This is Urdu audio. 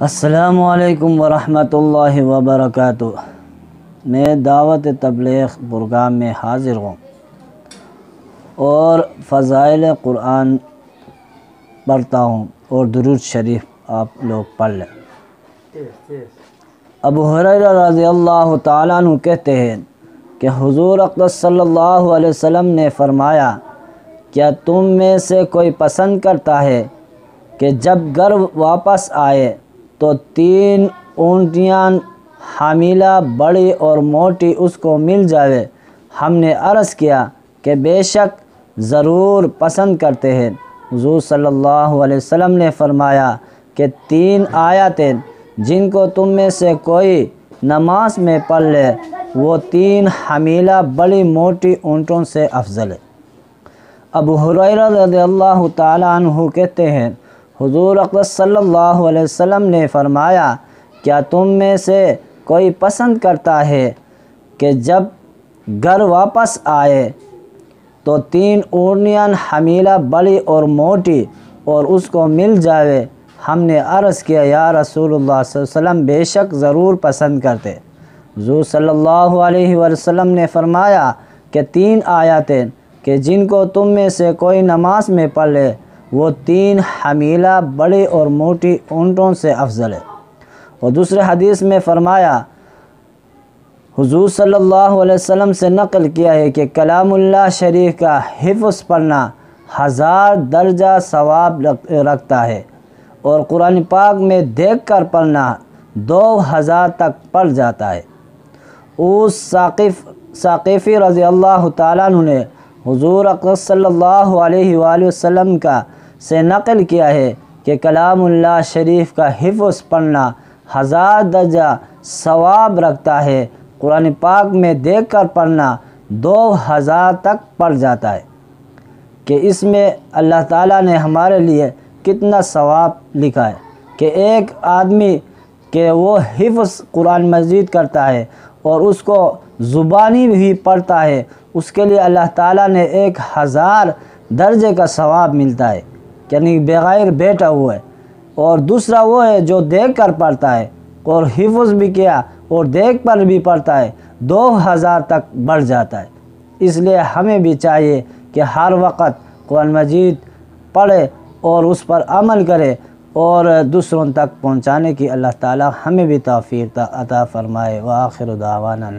السلام علیکم ورحمۃ اللہ وبرکاتہ۔ میں دعوت تبلیغ پروگرام میں حاضر ہوں اور فضائل قرآن پڑھتا ہوں اور درود شریف آپ لوگ پڑھ لیں۔ ابو ہریرہ رضی اللہ تعالیٰ عنہ کہتے ہیں کہ حضور اقدس صلی اللہ علیہ وسلم نے فرمایا، کیا تم میں سے کوئی پسند کرتا ہے کہ جب گھر واپس آئے تو 3 اونٹیاں حاملہ بڑی اور موٹی اس کو مل جاوے؟ ہم نے عرض کیا کہ بے شک ضرور پسند کرتے ہیں۔ حضور صلی اللہ علیہ وسلم نے فرمایا کہ 3 آیاتیں جن کو تم میں سے کوئی نماز میں پڑھ لے وہ 3 حاملہ بڑی موٹی اونٹوں سے افضل ہے۔ ابو ہریرہ رضی اللہ تعالیٰ عنہ کہتے ہیں، حضور اقدس صلی اللہ علیہ وسلم نے فرمایا، کیا تم میں سے کوئی پسند کرتا ہے کہ جب گھر واپس آئے تو 3 اونٹیاں حاملہ بڑی اور موٹی اور اس کو مل جاوے؟ ہم نے عرض کیا، یا رسول اللہ صلی اللہ علیہ وسلم بے شک ضرور پسند کرتے۔ حضور صلی اللہ علیہ وسلم نے فرمایا کہ 3 آیاتیں کہ جن کو تم میں سے کوئی نماز میں پڑھ لے وہ 3 حاملہ بڑی اور موٹی اونٹوں سے افضل ہے۔ اور دوسرے حدیث میں فرمایا، حضور صلی اللہ علیہ وسلم سے نقل کیا ہے کہ کلام اللہ شریف کا حفظ پڑھنا 1000 درجہ ثواب رکھتا ہے، اور قرآن پاک میں دیکھ کر پڑھنا 2000 تک پڑھ جاتا ہے۔ اوس ثقفی رضی اللہ تعالیٰ عنہ نے حضور اقدس صلی اللہ علیہ وآلہ وسلم سے نقل کیا ہے کہ کلام اللہ شریف کا حفظ پڑھنا 1000 درجہ ثواب رکھتا ہے، قرآن پاک میں دیکھ کر پڑھنا 2000 تک پڑھ جاتا ہے۔ کہ اس میں اللہ تعالیٰ نے ہمارے لیے کتنا ثواب لکھا ہے کہ ایک آدمی کہ وہ حفظ قرآن مجید کرتا ہے اور اس کو زبانی بھی پڑھتا ہے، اس کے لیے اللہ تعالیٰ نے 1000 درجے کا ثواب ملتا ہے، یعنی بغیر بیٹھا ہوا ہے۔ اور دوسرا وہ ہے جو دیکھ کر پڑھتا ہے اور حفظ بھی کیا اور دیکھ پر بھی پڑھتا ہے، 2000 تک بڑھ جاتا ہے۔ اس لیے ہمیں بھی چاہیے کہ ہر وقت قرآن مجید پڑھے اور اس پر عمل کرے اور دوسروں تک پہنچانے کی اللہ تعالیٰ ہمیں بھی توفیق عطا فرمائے۔ وآخر دعوانا